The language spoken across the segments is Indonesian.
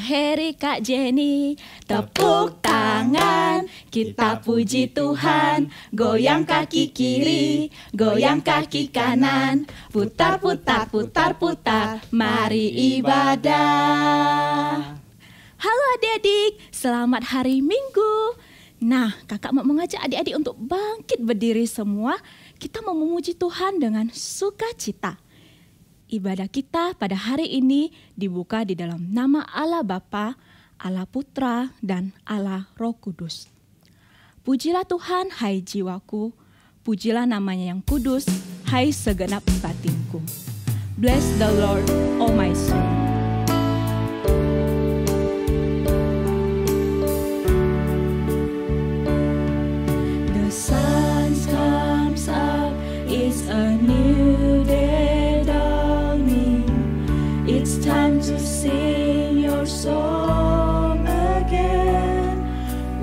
Heri Kak Jenny. Tepuk tangan, kita puji Tuhan. Goyang kaki kiri, goyang kaki kanan. Putar, putar, putar, putar, mari ibadah. Halo adik-adik, selamat hari Minggu. Nah, kakak mau mengajak adik-adik untuk bangkit berdiri semua. Kita mau memuji Tuhan dengan sukacita. Ibadah kita pada hari ini dibuka di dalam nama Allah Bapa, Allah Putra, dan Allah Roh Kudus. Pujilah Tuhan, hai jiwaku. Pujilah namanya yang kudus, hai segenap batinku. Bless the Lord, oh my soul. The sun comes up, it's a new day dawning. It's time to sing your song again.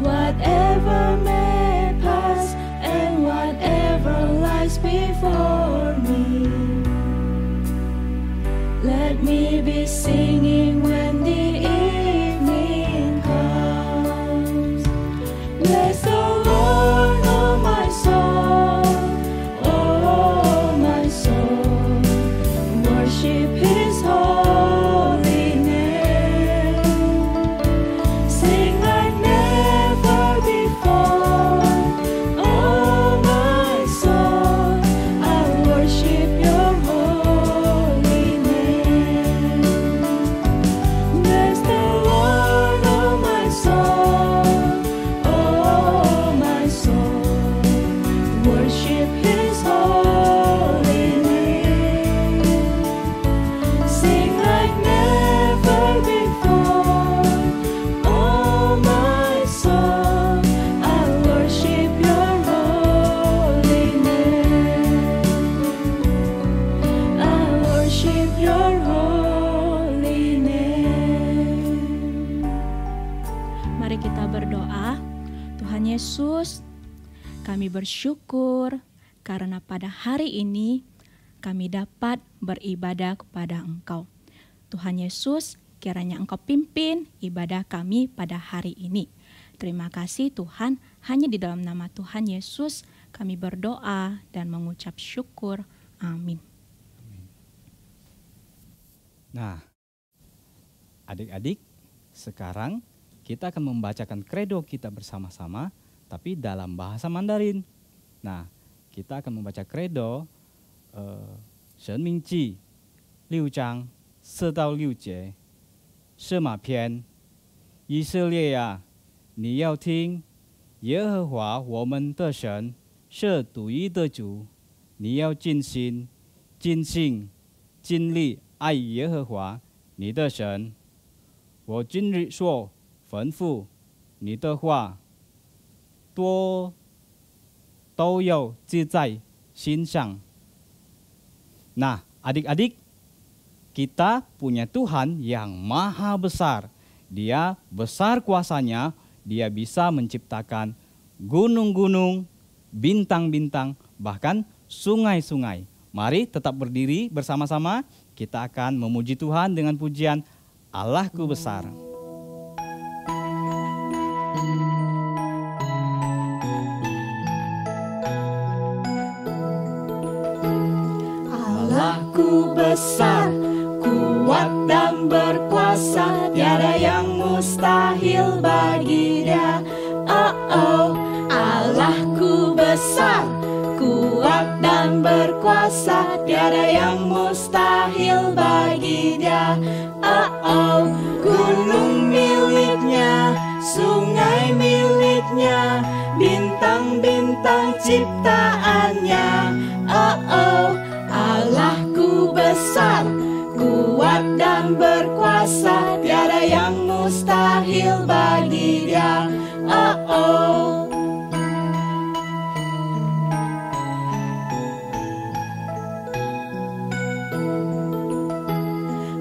Whatever may pass and whatever lies before me, let me be singing when the evening comes. Bless the Lord, oh my soul, oh my soul. Worship His holy name. Sing like never before, oh my soul. I worship Your holy name. Bless the Lord, oh my soul, oh my soul. Worship His holy name. Sing like never before, oh my soul. I worship Your holy name. I worship Your holy name. Mari kita berdoa. Tuhan Yesus, kami bersyukur karena pada hari ini kami dapat beribadah kepada Engkau. Tuhan Yesus, kiranya Engkau pimpin ibadah kami pada hari ini. Terima kasih Tuhan, hanya di dalam nama Tuhan Yesus kami berdoa dan mengucap syukur. Amin. Nah, adik-adik, sekarang kita akan membacakan kredo kita bersama-sama, tapi dalam bahasa Mandarin. Nah, kita akan membaca kredo 神明记6章4到6节，射马篇。以色列呀，你要听，耶和华我们的神是独一的主，你要尽心、尽性、尽力爱耶和华你的神。我今日说吩咐你的话，都要记在心上。Nah, adik-adik, kita punya Tuhan yang maha besar. Dia besar kuasanya, Dia bisa menciptakan gunung-gunung, bintang-bintang, bahkan sungai-sungai. Mari tetap berdiri bersama-sama, kita akan memuji Tuhan dengan pujian Allahku besar. Allahku besar, kuat dan berkuasa, tiada yang mustahil bagi Dia. Oh, Allahku besar, kuat dan berkuasa, tiada yang mustahil bagi Dia. Oh, gunung miliknya, sungai miliknya, bintang-bintang ciptaannya. Oh, Allahku besar, kuat dan berkuasa, tiada yang mustahil bagi Dia. Oh,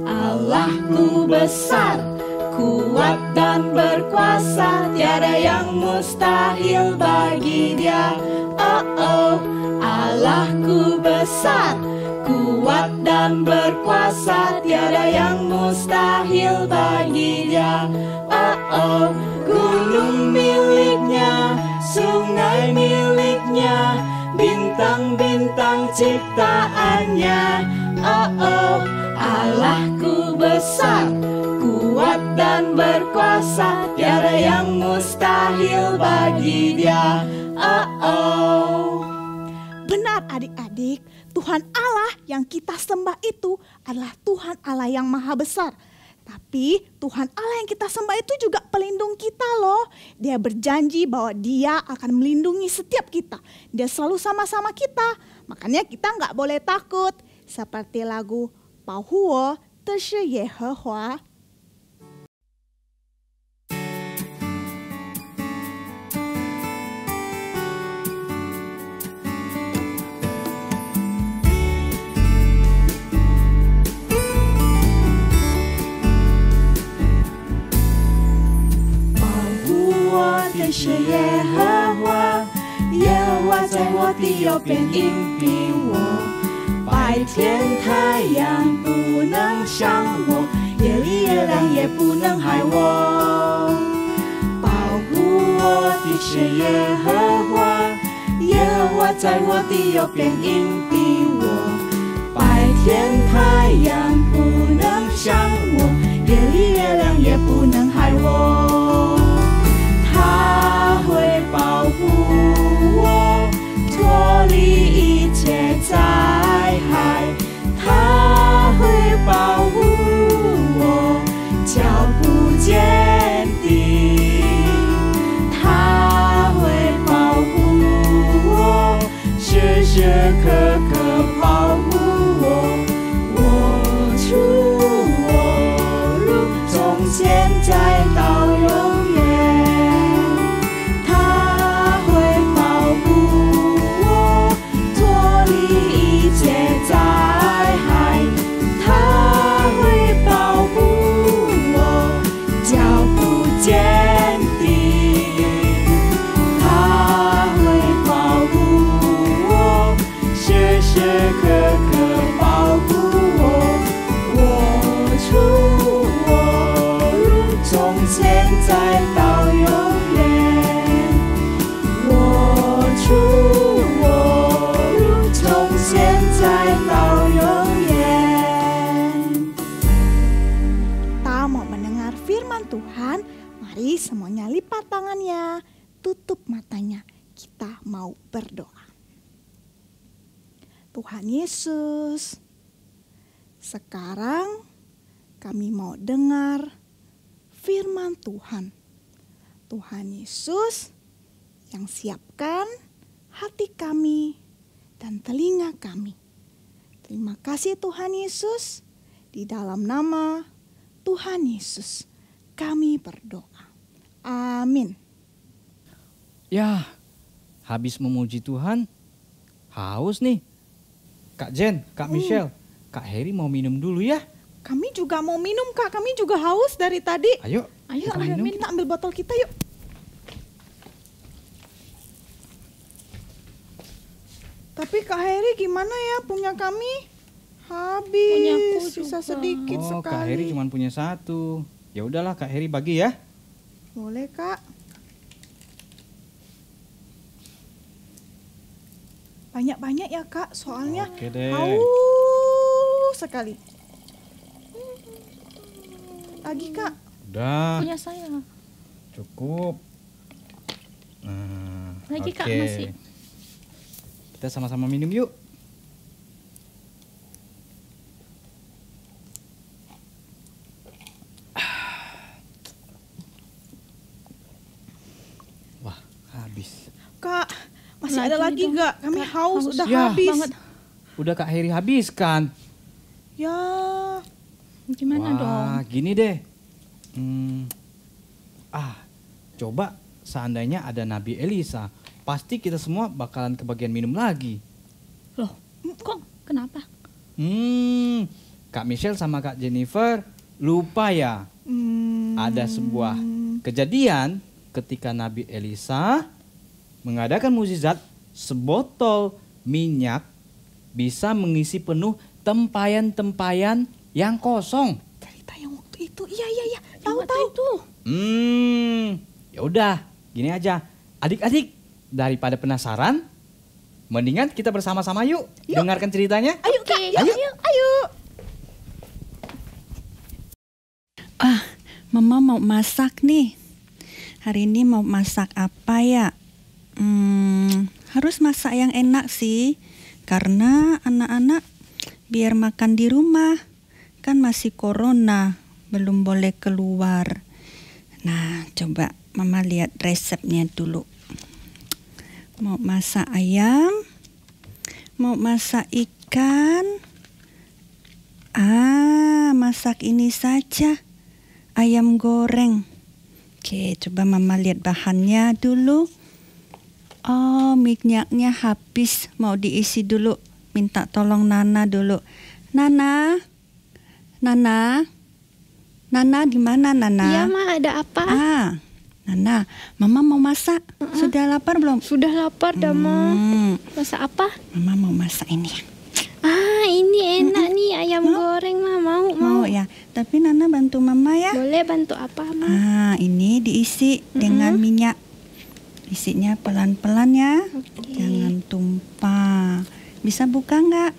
Allahku besar, kuat dan berkuasa, tiada yang mustahil bagi Dia. Oh, Allahku besar, kuat kuat dan berkuasa, tiada yang mustahil bagi Dia. Oh oh, gunung miliknya, sungai miliknya, bintang-bintang ciptaannya. Oh oh, Allahku besar, kuat dan berkuasa, tiada yang mustahil bagi Dia. Oh oh. Benar adik-adik, Tuhan Allah yang kita sembah itu adalah Tuhan Allah yang maha besar. Tapi Tuhan Allah yang kita sembah itu juga pelindung kita loh. Dia berjanji bahwa Dia akan melindungi setiap kita. Dia selalu sama-sama kita. Makanya kita nggak boleh takut. Seperti lagu 保护我的是耶和华。是耶和华，耶和华在我的右边引领我。白天太阳不能伤我，夜里月亮也不能害我。保护我的是耶和华，耶和华在我的右边引领我。白天太阳不能伤我，夜里月亮也不能害我。他会保护我，脱离一切灾害。他会保护我，脚步坚定。他会保护我，时时刻刻保护我。我出我入，从现在到永远。Mari semuanya lipat tangannya, tutup matanya. Kita mau berdoa. Tuhan Yesus, sekarang kami mau dengar firman Tuhan. Tuhan Yesus yang siapkan hati kami dan telinga kami. Terima kasih Tuhan Yesus, di dalam nama Tuhan Yesus kami berdoa. Amin. Ya, habis memuji Tuhan, haus nih. Kak Jen, Kak Michelle, Kak Heri mau minum dulu ya? Kami juga mau minum Kak, kami juga haus dari tadi. Ayo minum. Minta ambil botol kita yuk. Tapi Kak Heri gimana ya, punya kami habis. Punyaku sisa juga. sedikit sekali. Kak Heri cuma punya satu. Ya udahlah Kak Heri bagi ya. Boleh Kak. Banyak-banyak ya Kak, soalnya Oke deh. haus sekali. Lagi Kak. Udah, Punya saya. cukup. Nah, Lagi Kak, oke. masih. Kita sama-sama minum yuk. Wah, habis. Kak, masih Lagi ada lagi dong. gak? Kami Kak, haus, haus udah Ya. habis. banget. Udah Kak Heri habiskan. Ya, Gimana dong? Gini deh. Coba seandainya ada Nabi Elisa, pasti kita semua bakalan kebagian minum lagi. Loh, kok kenapa? Kak Michelle sama Kak Jennifer lupa ya. Ada sebuah kejadian ketika Nabi Elisa mengadakan mukjizat, sebotol minyak bisa mengisi penuh tempayan-tempayan yang kosong. Cerita yang waktu itu. Iya. Tahu. Ya udah, gini aja. Adik-adik, daripada penasaran, mendingan kita bersama-sama yuk dengarkan ceritanya. Ayo, Kak. Ayo. Mama mau masak nih. Hari ini mau masak apa ya? Harus masak yang enak sih. Karena anak-anak biar makan di rumah. Kan masih corona, belum boleh keluar. Nah, coba Mama lihat resepnya dulu. Mau masak ayam, mau masak ikan. Masak ini saja. Ayam goreng. Oke, coba Mama lihat bahannya dulu. Oh, minyaknya habis. Mau diisi dulu. Minta tolong Nana dulu. Nana di mana Nana? Iya, Ma, ada apa? Nana, Mama mau masak. Sudah lapar belum? Sudah lapar dah, Ma. Masak apa? Mama mau masak ini. Ini enak nih ayam goreng, Ma. Mau. Ya, tapi Nana bantu Mama ya. Boleh, bantu apa, Ma? Ini diisi dengan minyak. Isinya pelan-pelan ya. Jangan tumpah. Bisa buka nggak?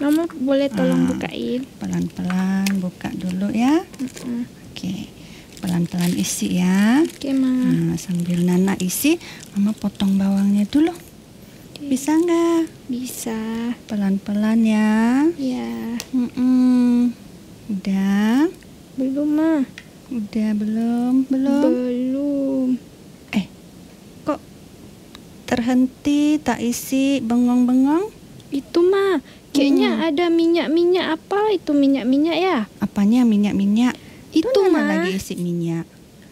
Mama boleh tolong bukain? Pelan-pelan buka dulu ya. Oke, pelan-pelan isi ya. Oke, Ma. Sambil Nana isi, Mama potong bawangnya dulu. Bisa nggak? Bisa. Pelan-pelan ya. Ya. Udah? Belum, Ma. Udah belum? Belum. Kok terhenti, tak isi, bengong-bengong? Itu, Ma. Kayaknya ada minyak-minyak apa itu minyak-minyak ya? Apanya minyak-minyak? Itu, Nana Ma. lagi isi minyak.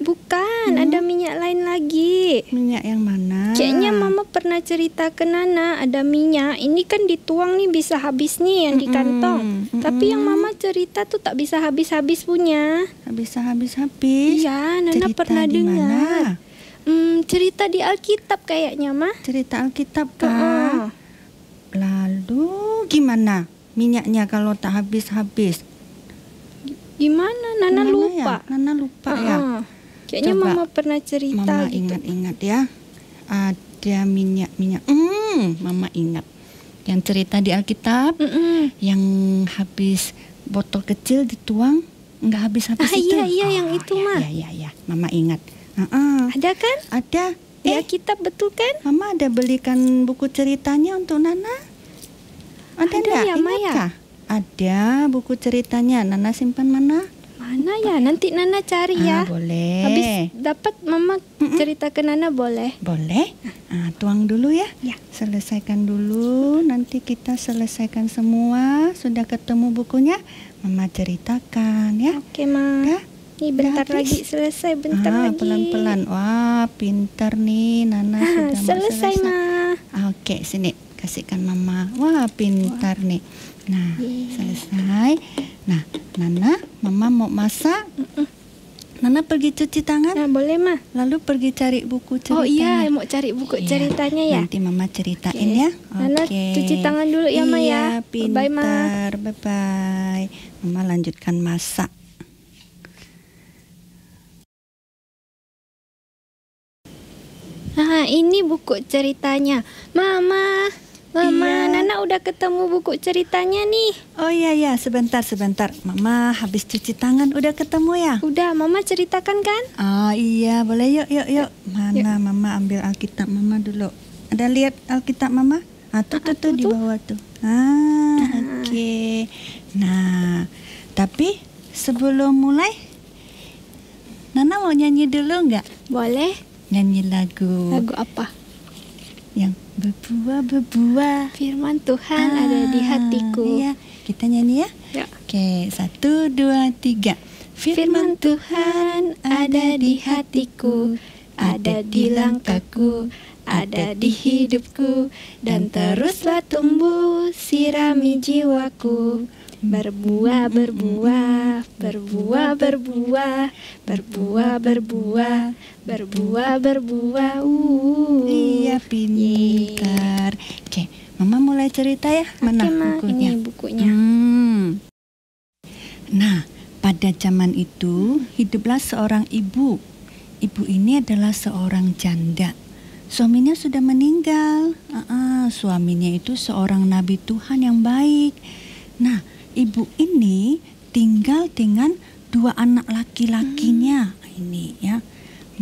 Bukan, ada minyak lain lagi. Minyak yang mana? Kayaknya Mama pernah cerita ke Nana ada minyak. Ini kan dituang nih bisa habis nih yang di kantong. Tapi yang Mama cerita tuh tak bisa habis-habis punya. Bisa habis-habis. Iya, Nana Cerita pernah di dengar. mana? Cerita di Alkitab kayaknya, Ma. Cerita Alkitab kan? Lalu gimana minyaknya kalau tak habis-habis? Gimana? Nana lupa. Ya? Nana lupa ya? Kayaknya Coba, Mama pernah cerita Mama gitu. ingat-ingat ya. Ada minyak-minyak. Mama ingat. Yang cerita di Alkitab, yang habis botol kecil dituang, nggak habis-habis itu. Iya, yang itu, Ma. Iya. Mama ingat. Ada kan? Ada. Di Alkitab betul kan? Mama ada belikan buku ceritanya untuk Nana. Ada nggak? ya, Ma, Ingat ya? kah? Ada buku ceritanya. Nana simpan mana? Mana ya? Nanti Nana cari ya. Boleh. Habis dapat Mama cerita ke Nana boleh? Boleh. Tuang dulu ya. Ya. Selesaikan dulu. Nanti kita selesaikan semua. Sudah ketemu bukunya, Mama ceritakan ya. Oke, Ma. Udah? Nih bentar Udah habis? lagi selesai, bentar lagi. Pelan-pelan. Wah, pintar nih Nana sudah mau Selesai, Ma. Oke, sini kasihkan Mama. Wah, pintar nih. Nah, selesai. Nah, Nana, Mama mau masak. Nana pergi cuci tangan. Nah, boleh, Ma. Lalu pergi cari buku ceritanya. Oh iya, mau cari buku ceritanya ya. Nanti Mama ceritain ya. Nana cuci tangan dulu ya, Ma ya. Iya, pintar. Bye, Ma. Bye-bye. Mama lanjutkan masak. Nah, ini buku ceritanya. Mama, Iya. Nana udah ketemu buku ceritanya nih. Oh iya, sebentar. Mama habis cuci tangan udah ketemu ya? Udah, Mama ceritakan kan? Oh iya, boleh yuk. Mana Mama ambil Alkitab Mama dulu. Ada lihat Alkitab Mama? Tuh di bawah tuh. Oke. Nah, tapi sebelum mulai, Nana mau nyanyi dulu nggak? Boleh. Nyanyi lagu Lagu apa? yang berbuah. Firman Tuhan ada di hatiku. Iya, kita nyanyi ya. Ya. Oke, 1, 2, 3. Firman Tuhan ada di hatiku, ada di langkahku, ada di hidupku, dan teruslah tumbuh sirami jiwaku. Berbuah, berbuah, berbuah, berbuah, berbuah, berbuah, berbuah, berbuah. Iya, pintar. Oke, Mama mulai cerita ya. Mana Oke, Ma, bukunya? ini bukunya. Nah, pada zaman itu hiduplah seorang ibu. Ibu ini adalah seorang janda. Suaminya sudah meninggal. Suaminya itu seorang nabi Tuhan yang baik. Nah, ibu ini tinggal dengan 2 anak laki-lakinya. Ini ya.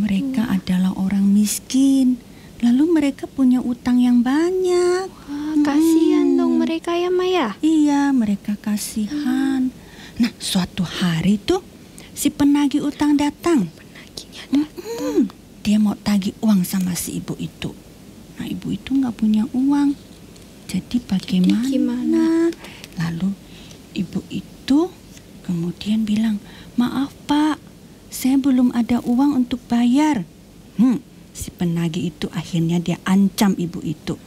Mereka adalah orang miskin. Lalu mereka punya utang yang banyak. Wah, kasihan dong mereka ya, Maya. Iya, mereka kasihan. Nah, suatu hari tuh si penagih utang datang. Dia mau tagih uang sama si ibu itu. Nah, ibu itu nggak punya uang. Jadi bagaimana? Gimana? Lalu ibu itu kemudian bilang, "Maaf Pak, saya belum ada uang untuk bayar." Si penagih itu akhirnya dia ancam ibu itu.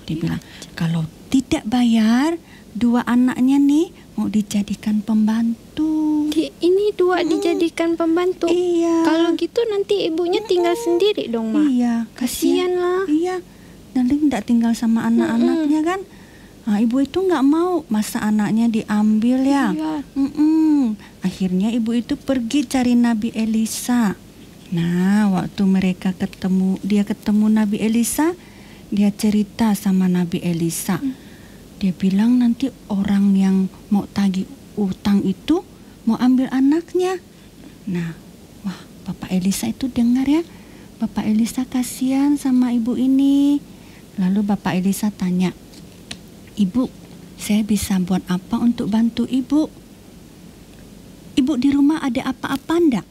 Dia bilang, "Kalau tidak bayar, 2 anaknya nih mau dijadikan pembantu." Ini 2 dijadikan pembantu. Iya. Kalau gitu nanti ibunya tinggal sendiri dong, Ma. Iya, Kasihan lah. Iya, nanti tidak tinggal sama anak-anaknya kan. Nah, ibu itu nggak mau masa anaknya diambil ya. Iya. Akhirnya ibu itu pergi cari Nabi Elisa. Nah, waktu dia ketemu Nabi Elisa, dia cerita sama Nabi Elisa. Dia bilang nanti orang yang mau tagih utang itu mau ambil anaknya. Nah, wah, Bapak Elisa itu dengar ya. Bapak Elisa kasihan sama ibu ini. Lalu Bapak Elisa tanya, "Ibu, saya bisa buat apa untuk bantu ibu? Ibu di rumah ada apa-apa enggak?"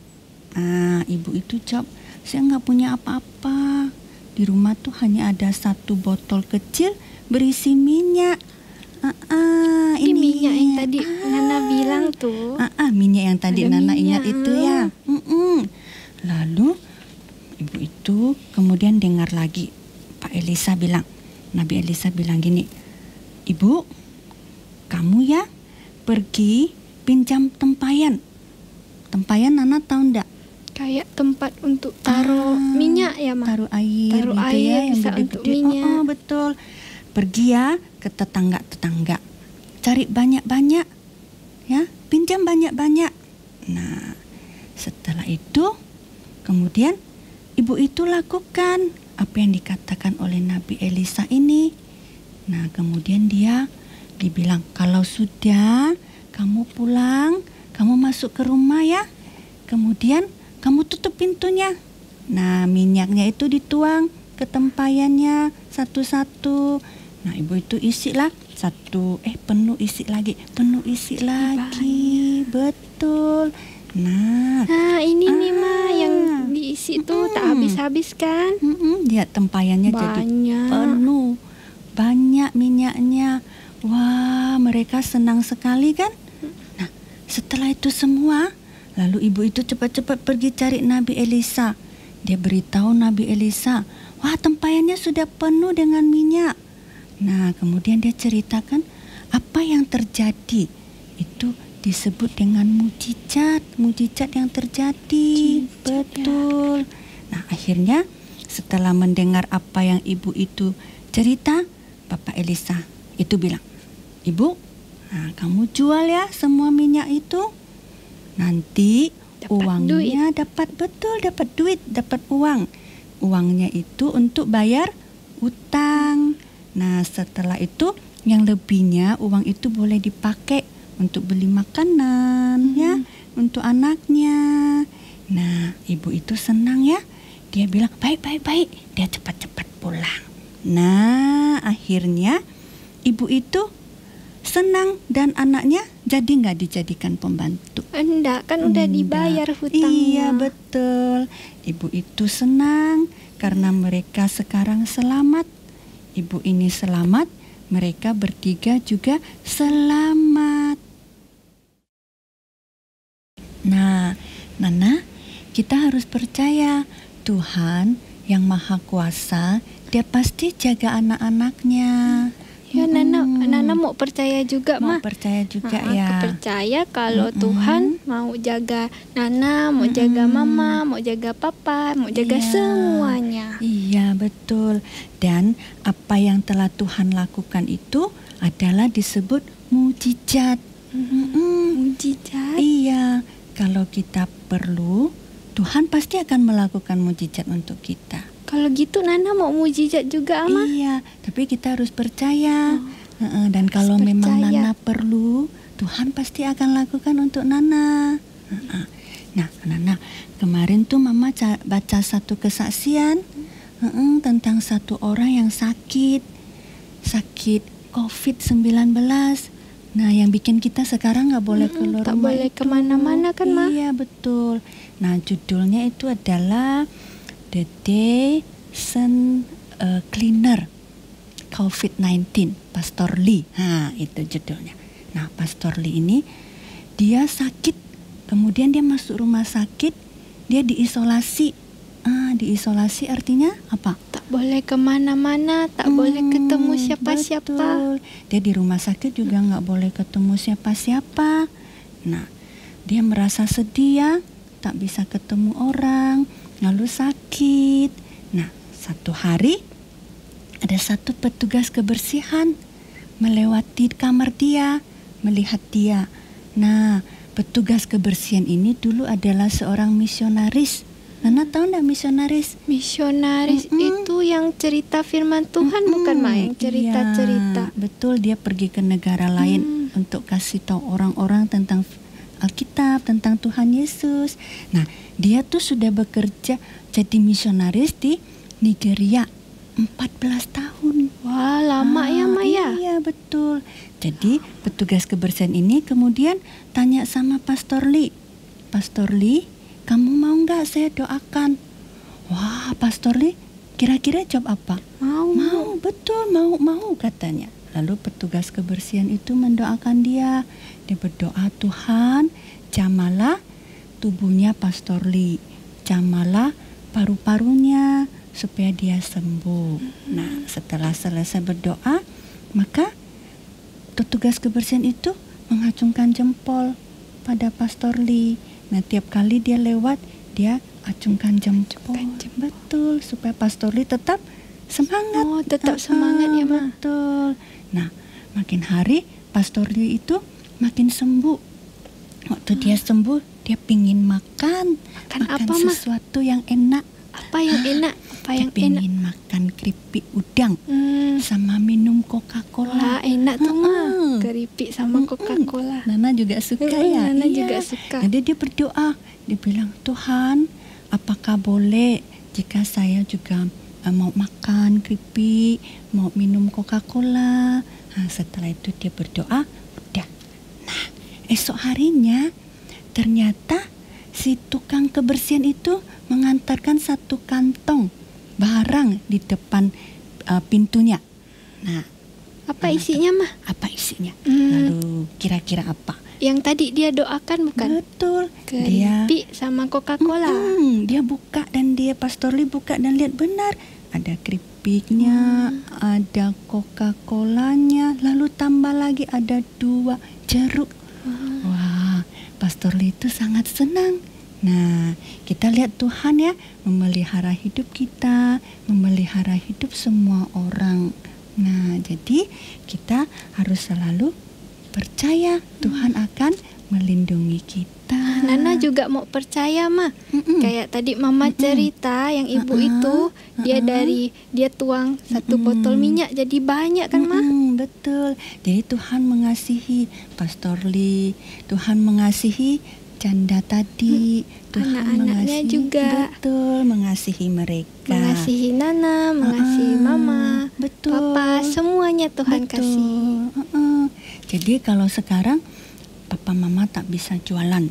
Ibu itu jawab, "Saya nggak punya apa-apa. Di rumah tuh hanya ada 1 botol kecil berisi minyak." Ini minyak yang tadi Nana bilang tuh. Minyak yang tadi Ada Nana minyak. ingat itu ya. Lalu ibu itu kemudian dengar lagi Nabi Elisa bilang gini, "Ibu, kamu ya pergi pinjam tempayan. Tempayan Nana tahu enggak? Kayak tempat untuk taruh minyak ya, Ma. Taruh air Taruh gitu air ya, yang bisa gede-gede. untuk minyak. Betul. Pergi ya ke tetangga-tetangga. Cari banyak-banyak. Ya, pinjam banyak-banyak." Nah, setelah itu kemudian ibu itu lakukan apa yang dikatakan oleh Nabi Elisa ini. Nah, kemudian dibilang, "Kalau sudah kamu pulang, kamu masuk ke rumah ya. Kemudian kamu tutup pintunya." Nah, minyaknya itu dituang ke tempayannya satu-satu. Nah, ibu itu isilah penuh isi lagi. Betul. Nah, ini nih, Ma, yang diisi tuh tak habis-habis kan? Lihat tempayannya jadi Banyak. penuh. Banyak minyaknya. Wah, mereka senang sekali kan? Nah, setelah itu semua, lalu ibu itu cepat-cepat pergi cari Nabi Elisa. Dia beritahu Nabi Elisa, "Wah, tempayannya sudah penuh dengan minyak." Nah, kemudian dia ceritakan apa yang terjadi. Itu disebut dengan mujizat yang terjadi. Betul. Nah, akhirnya setelah mendengar apa yang ibu itu cerita, Bapak Elisa itu bilang, "Ibu, kamu jual ya semua minyak itu. Nanti uangnya dapat duit, dapat uang. Uangnya itu untuk bayar utang. Nah, setelah itu yang lebihnya uang itu boleh dipakai untuk beli makanan ya, untuk anaknya." Nah, ibu itu senang ya. Dia bilang, baik. Dia cepat-cepat pulang. Nah, akhirnya ibu itu senang dan anaknya jadi nggak dijadikan pembantu. Enggak, kan udah dibayar hutangnya. Iya, betul. Ibu itu senang karena mereka sekarang selamat. Ibu ini selamat, mereka bertiga juga selamat. Nah, Nana, kita harus percaya Tuhan yang Maha Kuasa, Dia pasti jaga anak-anaknya. Ya, Nana mau percaya juga, Mau Ma. percaya juga ya. Percaya kalau Tuhan mau jaga Nana, mau jaga Mama, mau jaga Papa, mau jaga Iya. semuanya. Iya, betul. Dan apa yang telah Tuhan lakukan itu adalah disebut mujizat. Mujizat. Iya, kalau kita perlu, Tuhan pasti akan melakukan mujizat untuk kita. Kalau gitu Nana mau mujizat juga, Ma. Iya, tapi kita harus percaya. Dan kalau memang percaya. Nana perlu, Tuhan pasti akan lakukan untuk Nana. Nah, Nana, kemarin tuh Mama baca satu kesaksian tentang satu orang yang sakit COVID-19. Nah, yang bikin kita sekarang nggak boleh keluar tak rumah boleh itu. kemana-mana kan, Ma? Iya, betul. Nah, judulnya itu adalah The Day Sun Cleaner COVID-19, Pastor Lee. Nah, itu judulnya. Nah, Pastor Lee ini dia sakit, kemudian dia masuk rumah sakit, dia diisolasi. Diisolasi artinya apa? Tak boleh kemana-mana, tak boleh ketemu siapa-siapa. Betul. Dia di rumah sakit juga nggak boleh ketemu siapa-siapa. Nah, dia merasa sedih ya, tak bisa ketemu orang, lalu sakit. Nah, satu hari ada satu petugas kebersihan melewati kamar dia, melihat dia. Nah, petugas kebersihan ini dulu adalah seorang misionaris. Nana tahu nggak misionaris? Misionaris itu yang cerita firman Tuhan, bukan, Ma? Yang cerita-cerita. Iya, betul, dia pergi ke negara lain untuk kasih tahu orang-orang tentang Alkitab, tentang Tuhan Yesus. Nah, dia tuh sudah bekerja jadi misionaris di Nigeria 14 tahun. Wah, lama ya, Ma ya? Iya, betul. Jadi petugas kebersihan ini kemudian tanya sama Pastor Lee, Pastor Lee, kamu mau nggak saya doakan? Wah, Pastor Lee kira-kira jawab apa? Mau, betul, mau katanya. Lalu petugas kebersihan itu mendoakan dia. Dia berdoa, Tuhan, jamalah tubuhnya Pastor Lee, jamalah paru-parunya supaya dia sembuh. Nah, setelah selesai berdoa, maka petugas kebersihan itu mengacungkan jempol pada Pastor Lee. Nah, tiap kali dia lewat, dia acungkan jempol. Betul, supaya Pastor Lee tetap semangat. Oh, tetap semangat ya, Ma. Betul. Nah, makin hari Pastor Lee itu makin sembuh. Waktu dia sembuh, dia pingin makan apa, Ma? sesuatu yang enak. Apa yang enak? Apa yang dia enak? pingin makan keripik udang sama minum Coca-Cola. Wah, enak tuh, Ma. Keripik sama Coca-Cola. Nana juga suka ya. Nana Iya. juga suka. Jadi dia berdoa, dia bilang, Tuhan, apakah boleh jika saya juga mau makan keripik, mau minum Coca-Cola? Nah, setelah itu dia berdoa, udah. Nah, esok harinya ternyata si tukang kebersihan itu mengantarkan satu kantong barang di depan pintunya. Nah, Apa isinya, Ma? apa isinya? Lalu kira-kira apa? Yang tadi dia doakan, bukan? Betul. Keripik sama Coca-Cola. Dia buka dan dia Pastor Lee buka dan lihat benar ada keripiknya, ada Coca-Colanya, lalu tambah lagi ada 2 jeruk. Wah, Pastor Lee itu sangat senang. Nah, kita lihat Tuhan ya memelihara hidup kita, memelihara hidup semua orang. Nah, jadi kita harus selalu percaya Tuhan akan melindungi kita. Nana juga mau percaya, Ma. Kayak tadi Mama cerita yang ibu itu dia tuang satu botol minyak jadi banyak kan, Ma? Betul. Jadi Tuhan mengasihi Pastor Lee, Tuhan mengasihi janda tadi, Tuhan Anak-anaknya mengasihi, juga. betul, mengasihi mereka. Mengasihi Nana, mengasihi Mama, betul. Papa, semuanya Tuhan Betul. kasih. Jadi kalau sekarang Papa Mama tak bisa jualan,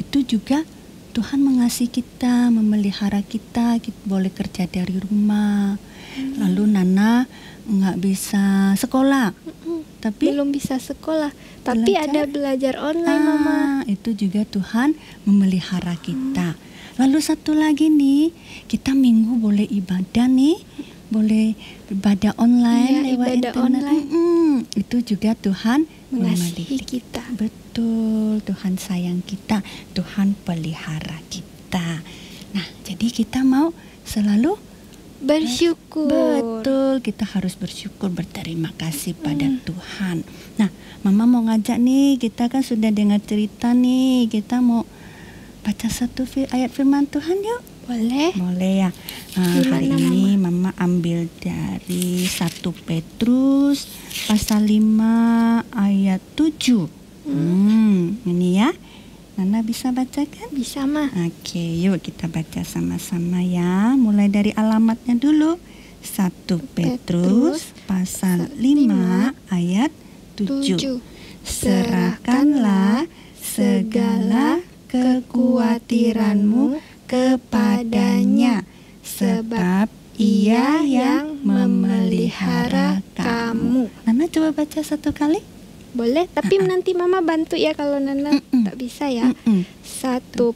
itu juga Tuhan mengasihi kita, memelihara kita boleh kerja dari rumah. Lalu Nana nggak bisa sekolah, tapi Belum bisa sekolah, tapi Belajar. ada belajar online, Mama. Itu juga Tuhan memelihara kita. Lalu satu lagi nih, kita minggu boleh ibadah nih, boleh ibadah online Iya, lewat ibadah internet. online. Itu juga Tuhan Mengasihi kita. Betul, Tuhan sayang kita, Tuhan pelihara kita. Nah, jadi kita mau selalu Bersyukur. betul, kita harus bersyukur, berterima kasih pada Tuhan. Nah, Mama mau ngajak nih, kita kan sudah dengar cerita nih, kita mau baca satu ayat firman Tuhan yuk. Boleh? Boleh ya. Hari Gimana, ini Mama ambil dari 1 Petrus pasal 5 ayat 7. Ini ya. Nana bisa bacakan? Bisa, Ma. Oke, yuk kita baca sama-sama ya. Mulai dari alamatnya dulu. 1 Petrus pasal 5 ayat 7. Serahkanlah segala kekhawatiranmu kepadanya, sebab Ia yang memelihara kamu. Nana coba baca satu kali. Boleh, tapi nanti Mama bantu ya kalau Nana tak bisa ya. 1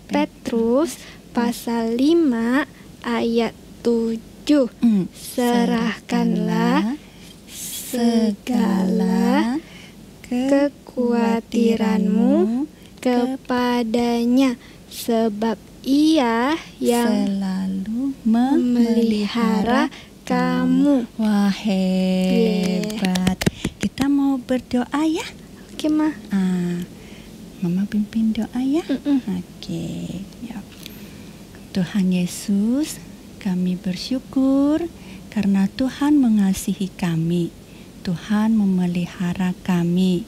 Petrus pasal 5 ayat 7. Serahkanlah segala kekhawatiranmu kepadanya, sebab Ia yang selalu memelihara kamu. Wah, hebat. Kita mau berdoa ya. Oke, Ma. Mama pimpin doa ya. Oke. Ya. Tuhan Yesus, kami bersyukur karena Tuhan mengasihi kami. Tuhan memelihara kami.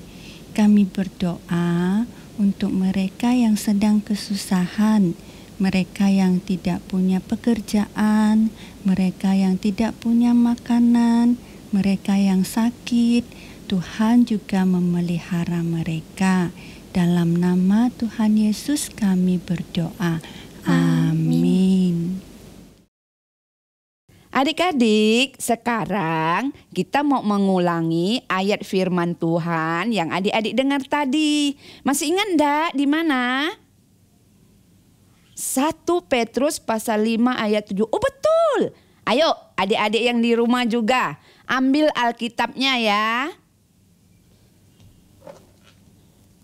Kami berdoa untuk mereka yang sedang kesusahan, mereka yang tidak punya pekerjaan, mereka yang tidak punya makanan, mereka yang sakit. Tuhan juga memelihara mereka. Dalam nama Tuhan Yesus kami berdoa. Amin. Adik-adik, sekarang kita mau mengulangi ayat firman Tuhan yang adik-adik dengar tadi. Masih ingat enggak di mana? 1 Petrus pasal 5 ayat 7. Oh betul. Ayo adik-adik yang di rumah juga ambil Alkitabnya ya.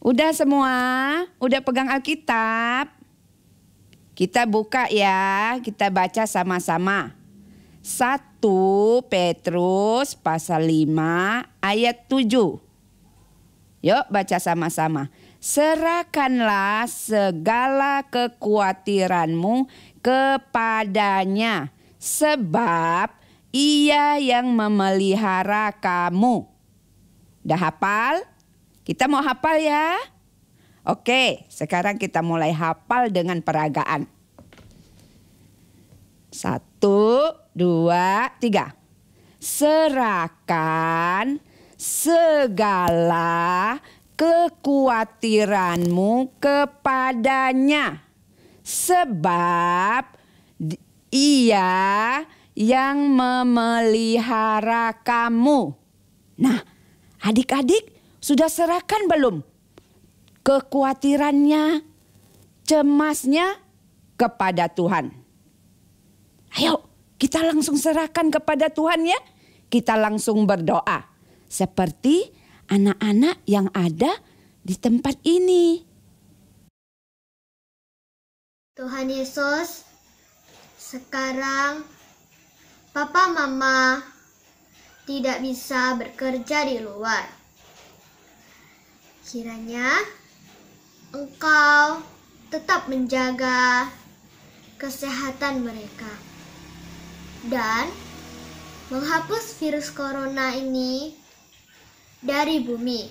Udah semua? Udah pegang Alkitab? Kita buka ya, kita baca sama-sama. 1 Petrus pasal 5 ayat 7. Yuk baca sama-sama. Serahkanlah segala kekhawatiranmu kepadanya, sebab Ia yang memelihara kamu. Udah hafal? Kita mau hafal ya? Oke, sekarang kita mulai hafal dengan peragaan. 1, 2, 3. Serahkan segala kekhawatiranmu kepadanya, sebab Ia yang memelihara kamu. Nah, adik-adik sudah serahkan belum kekhawatirannya, cemasnya kepada Tuhan? Ayo, kita langsung serahkan kepada Tuhan ya. Kita langsung berdoa seperti anak-anak yang ada di tempat ini. Tuhan Yesus, sekarang Papa Mama tidak bisa bekerja di luar. Kiranya Engkau tetap menjaga kesehatan mereka dan menghapus virus corona ini dari bumi,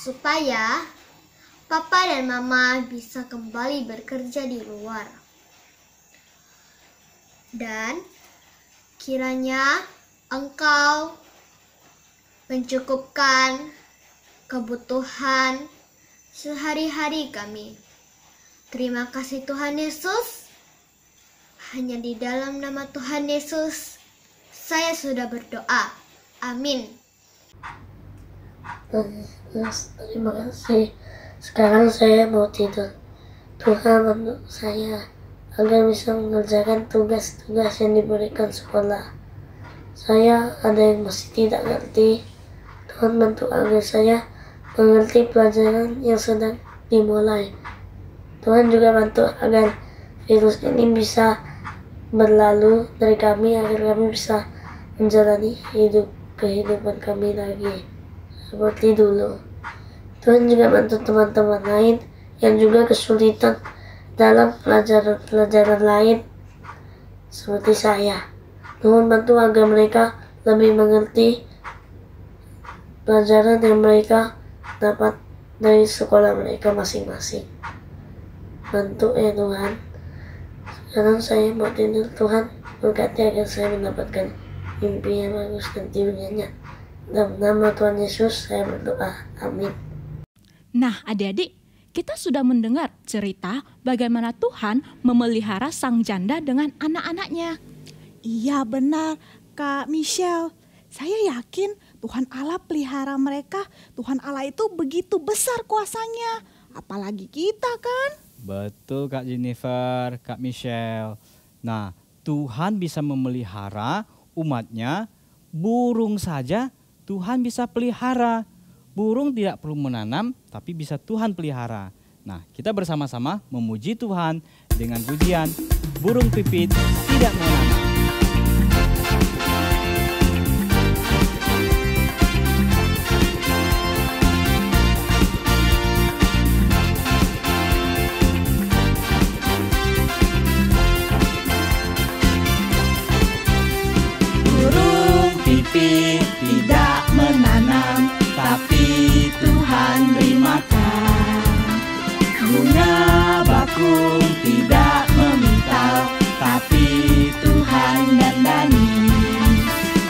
supaya Papa dan Mama bisa kembali bekerja di luar. Dan kiranya Engkau mencukupkan kebutuhan sehari-hari kami. Terima kasih Tuhan Yesus. Hanya di dalam nama Tuhan Yesus saya sudah berdoa. Amin. Terima kasih. Sekarang saya mau tidur. Tuhan bantu saya agar bisa mengerjakan tugas-tugas yang diberikan sekolah. saya ada yang masih tidak ngerti. Tuhan bantu agar saya mengerti pelajaran yang sedang dimulai. Tuhan juga bantu agar virus ini bisa berlalu dari kami, agar kami bisa menjalani kehidupan kami lagi seperti dulu. Tuhan juga bantu teman-teman lain yang juga kesulitan dalam pelajaran lain seperti saya. Tuhan bantu agar mereka lebih mengerti pelajaran yang mereka dapat dari sekolah mereka masing-masing. Bantu ya Tuhan. Sekarang saya mau tidur, Tuhan berkati agar saya mendapatkan mimpi yang bagus dan tidurnya. Dalam nama Tuhan Yesus saya berdoa. Amin. Nah, adik-adik, kita sudah mendengar cerita bagaimana Tuhan memelihara sang janda dengan anak-anaknya. Iya benar, Kak Michelle. Saya yakin Tuhan Allah pelihara mereka. Tuhan Allah itu begitu besar kuasanya. Apalagi kita kan? Betul Kak Jennifer, Kak Michelle. Nah, Tuhan bisa memelihara umatnya. Burung saja Tuhan bisa pelihara. Burung tidak perlu menanam, tapi bisa Tuhan pelihara. Nah, kita bersama-sama memuji Tuhan dengan pujian burung pipit tidak menanam. Burung pipit tidak menanam, tapi Tuhan beri makan. Bunga bakung tidak memintal, tapi Tuhan dandani.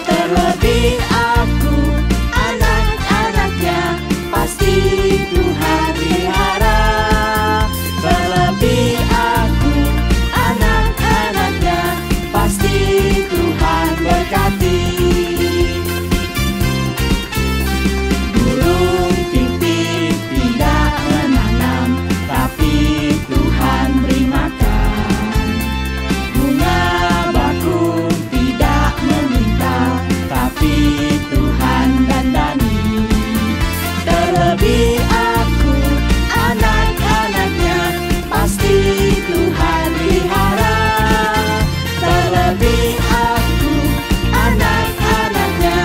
Terlebih aku, anak-anaknya, pasti Tuhan pelihara. Terlebih aku, anak-anaknya, pasti Tuhan berkati. Burung pipit tidak menanam, tapi Tuhan beri makan. Bunga bakung tidak memintal, tapi Tuhan dandani. Terlebih aku, anak-anaknya, pasti Tuhan pelihara. Terlebih aku, anak-anaknya,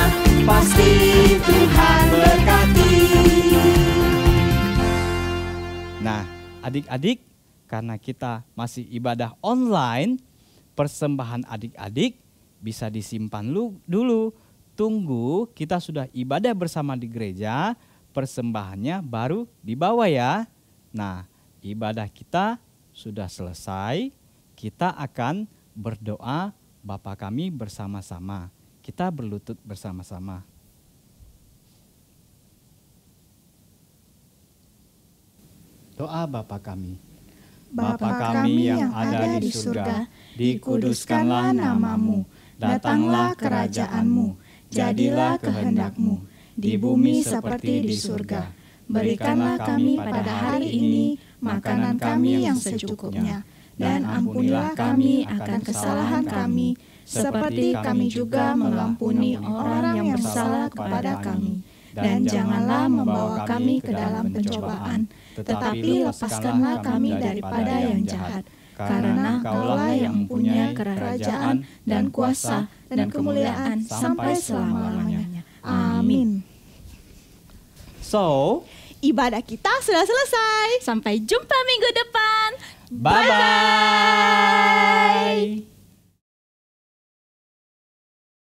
pasti Tuhan berkati. Nah, adik-adik, karena kita masih ibadah online, persembahan adik-adik bisa disimpan dulu. Tunggu kita sudah ibadah bersama di gereja, persembahannya baru dibawa ya. Nah, ibadah kita sudah selesai, kita akan berdoa Bapa kami bersama-sama. Kita berlutut bersama-sama. Doa Bapa kami. Bapa kami yang ada di surga, dikuduskanlah namamu, datanglah kerajaanmu, jadilah kehendak-Mu, di bumi seperti di surga. Berikanlah kami pada hari ini makanan kami yang secukupnya, dan ampunilah kami akan kesalahan kami, seperti kami juga mengampuni orang yang bersalah kepada kami. Dan janganlah membawa kami ke dalam pencobaan, tetapi lepaskanlah kami daripada yang jahat. Karena Kaulah yang mempunyai kerajaan dan kuasa dan kemuliaan sampai selama-lamanya. Amin. So, Ibadah kita sudah selesai. Sampai jumpa minggu depan. bye-bye.